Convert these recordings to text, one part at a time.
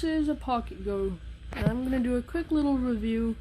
this is a PocketGo, and I'm going to do a quick little review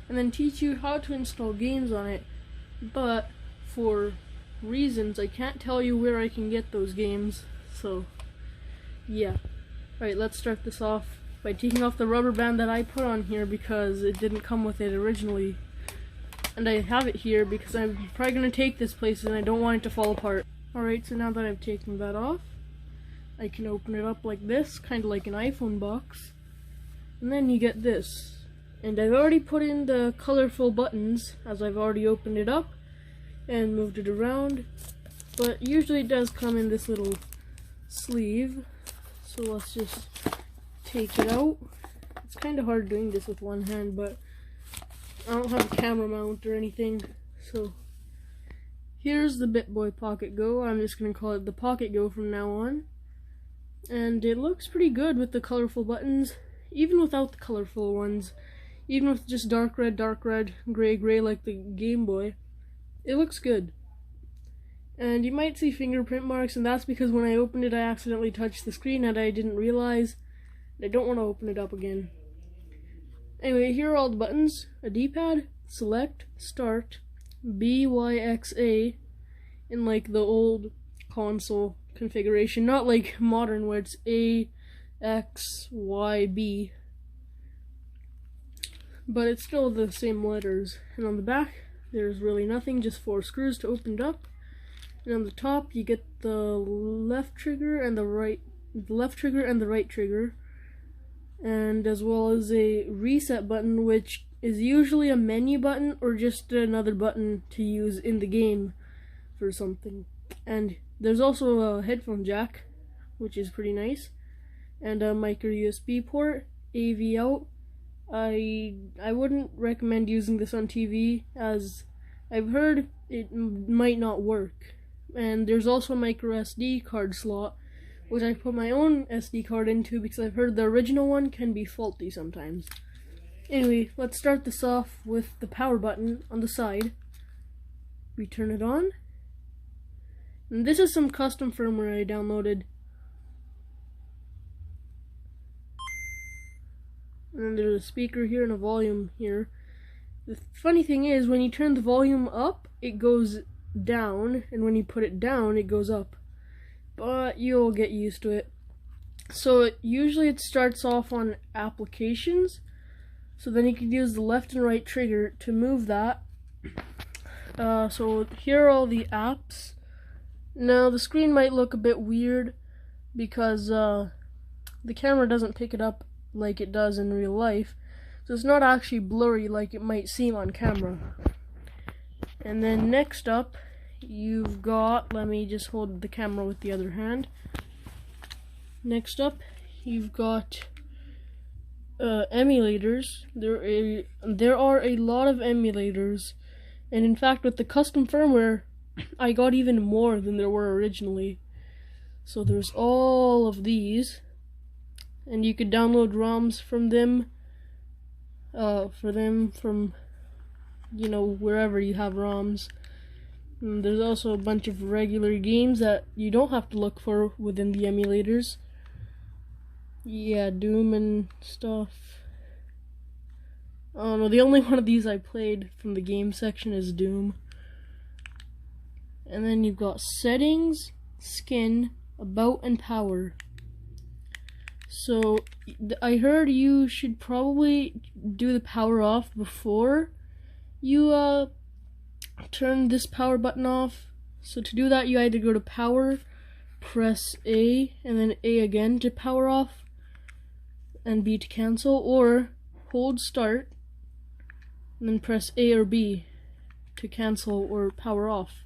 and then teach you how to install games on it, but for reasons I can't tell you where I can get those games, so yeah. Alright, let's start this off by taking off the rubber band that I put on here because it didn't come with it originally. And I have it here because I'm probably going to take this place and I don't want it to fall apart. Alright, so now that I've taken that off, I can open it up like this, kind of like an iPhone box. And then you get this. And I've already put in the colorful buttons as I've already opened it up and moved it around. But usually it does come in this little sleeve. So let's just take it out. It's kind of hard doing this with one hand, but I don't have a camera mount or anything. So here's the BitBoy PocketGo. I'm just going to call it the PocketGo from now on. And it looks pretty good with the colorful buttons, even without the colorful ones. Even with just dark red, gray like the Game Boy. It looks good. And you might see fingerprint marks, and that's because when I opened it I accidentally touched the screen and I didn't realize. I don't want to open it up again. Anyway, here are all the buttons. A D-pad, select, start, B, Y, X, A, in like the old console configuration, not like modern where it's A, X, Y, B. But it's still the same letters. And on the back, there's really nothing, just 4 screws to open it up. And on the top, you get the left trigger and the right trigger, and as well as a reset button, which is usually a menu button or just another button to use in the game for something. And there's also a headphone jack, which is pretty nice, and a micro USB port, AV out. I wouldn't recommend using this on TV, as I've heard it might not work. And there's also a micro SD card slot, which I put my own SD card into because I've heard the original one can be faulty sometimes. Anyway, let's start this off with the power button on the side. We turn it on. And this is some custom firmware I downloaded. And then there's a speaker here and a volume here. The funny thing is, when you turn the volume up, it goes down, and when you put it down, it goes up. But you'll get used to it. So usually it starts off on applications, so then you can use the left and right trigger to move that. So here are all the apps. Now the screen might look a bit weird because the camera doesn't pick it up like it does in real life, so it's not actually blurry like it might seem on camera. And then next up, you've got, let me just hold the camera with the other hand. Next up, you've got emulators. There are a lot of emulators, and in fact with the custom firmware I got even more than there were originally. So there's all of these, and you could download ROMs from them, from, you know, wherever you have ROMs. And there's also a bunch of regular games that you don't have to look for within the emulators. Yeah, Doom and stuff. Oh no, the only one of these I played from the game section is Doom. And then you've got settings, skin, about, and power. So I heard you should probably do the power off before you turn this power button off. So to do that, you either go to power, press A, and then A again to power off, and B to cancel, or hold start and then press A or B to cancel or power off.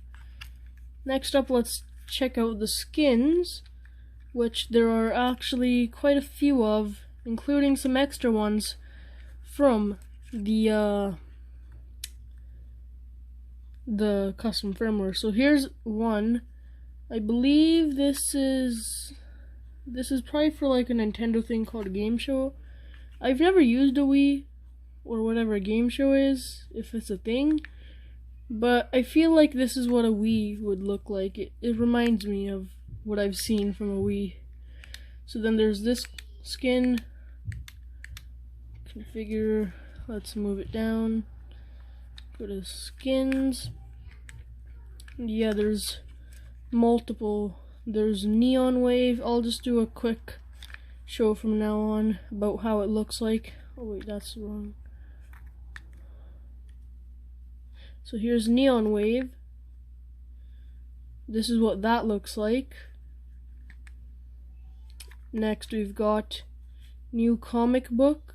Next up, let's check out the skins, which there are actually quite a few of, including some extra ones from the custom firmware. So here's one. I believe this is probably for like a Nintendo thing called a Game Show. I've never used a Wii or whatever a Game Show is, if it's a thing, but I feel like this is what a Wii would look like. It reminds me of what I've seen from a Wii. So then there's this skin, configure, let's move it down, go to skins. Yeah, there's multiple. There's Neon Wave. I'll just do a quick show from now on about how it looks like. Oh wait, that's wrong. So here's Neon Wave. This is what that looks like. Next we've got New Comic Book.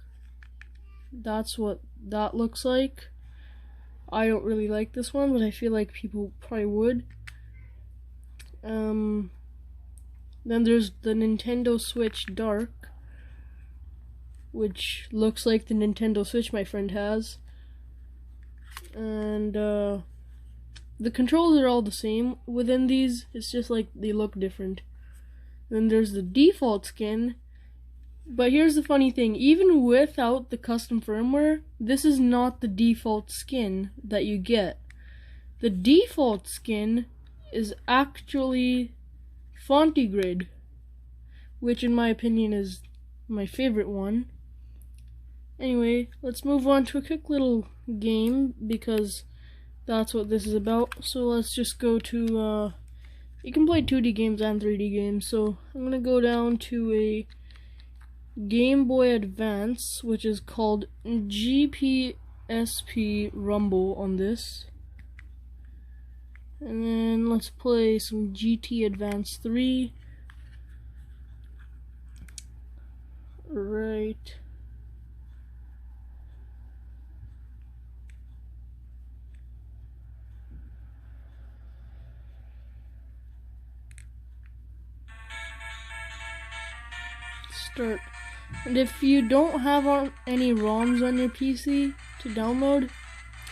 That's what that looks like. I don't really like this one, but I feel like people probably would. Then there's the Nintendo Switch Dark, which looks like the Nintendo Switch my friend has. And the controls are all the same within these, it's just like they look different. Then there's the default skin, but here's the funny thing, even without the custom firmware, this is not the default skin that you get. The default skin is actually Fontigrid, which in my opinion is my favorite one. Anyway, let's move on to a quick little game because that's what this is about. So let's just go to, you can play 2D games and 3D games. So I'm gonna go down to a Game Boy Advance, which is called GPSP Rumble on this. And then let's play some GT Advance 3. Right. Start. And if you don't have any ROMs on your PC to download,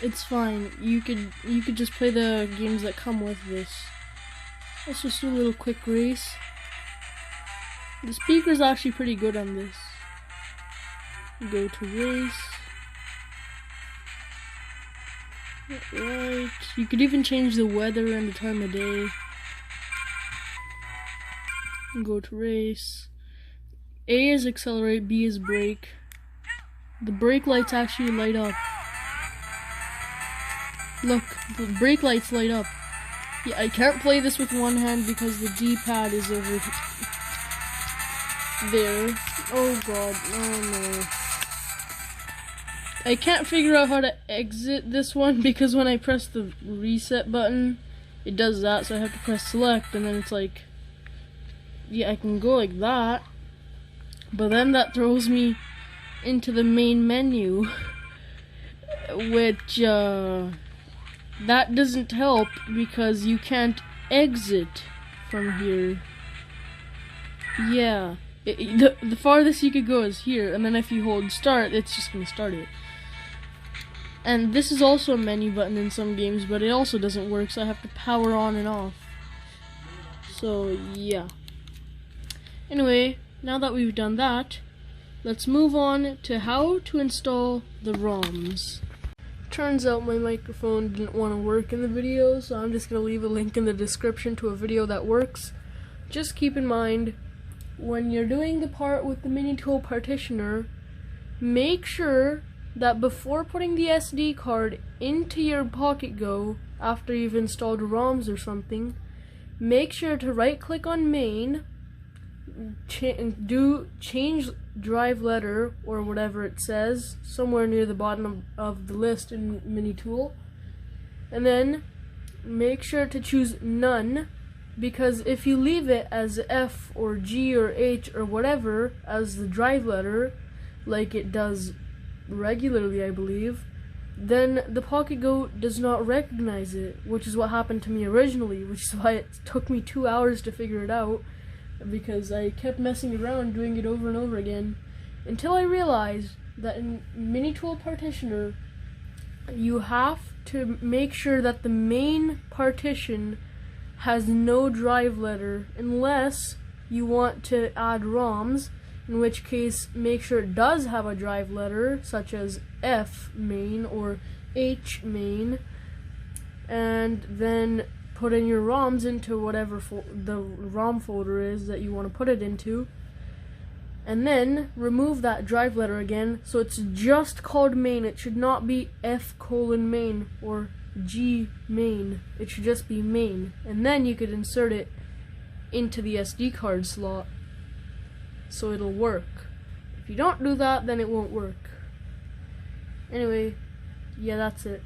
it's fine. You could just play the games that come with this. Let's just do a little quick race. The speaker's actually pretty good on this. Go to race. Right. You could even change the weather and the time of day. Go to race. A is accelerate, B is brake. The brake lights actually light up. Look, the brake lights light up. Yeah, I can't play this with one hand because the D-pad is over there. Oh god, oh no. I can't figure out how to exit this one because when I press the reset button, it does that, so I have to press select, and then it's like, yeah, I can go like that. But then that throws me into the main menu, which, that doesn't help because you can't exit from here. Yeah, the farthest you could go is here, and then if you hold start, it's just gonna start it. And this is also a menu button in some games, but it also doesn't work, so I have to power on and off. So, yeah. Anyway, now that we've done that, let's move on to how to install the ROMs. Turns out my microphone didn't want to work in the video, so I'm just going to leave a link in the description to a video that works. Just keep in mind, when you're doing the part with the mini tool partitioner, make sure that before putting the SD card into your PocketGo, after you've installed ROMs or something, make sure to right click on main, change drive letter or whatever it says somewhere near the bottom of the list in mini tool, and then make sure to choose none, because if you leave it as F or G or H or whatever as the drive letter like it does regularly, I believe, then the PocketGo does not recognize it, which is what happened to me originally, which is why it took me 2 hours to figure it out, because I kept messing around doing it over and over again until I realized that in mini tool partitioner you have to make sure that the main partition has no drive letter unless you want to add ROMs, in which case make sure it does have a drive letter such as F main or H main, and then put in your ROMs into whatever the ROM folder is that you want to put it into, And then remove that drive letter again, so it's just called main. It should not be F:main or G main. It should just be main. And then you could insert it into the SD card slot, so it'll work. If you don't do that, then it won't work. Anyway, yeah, that's it.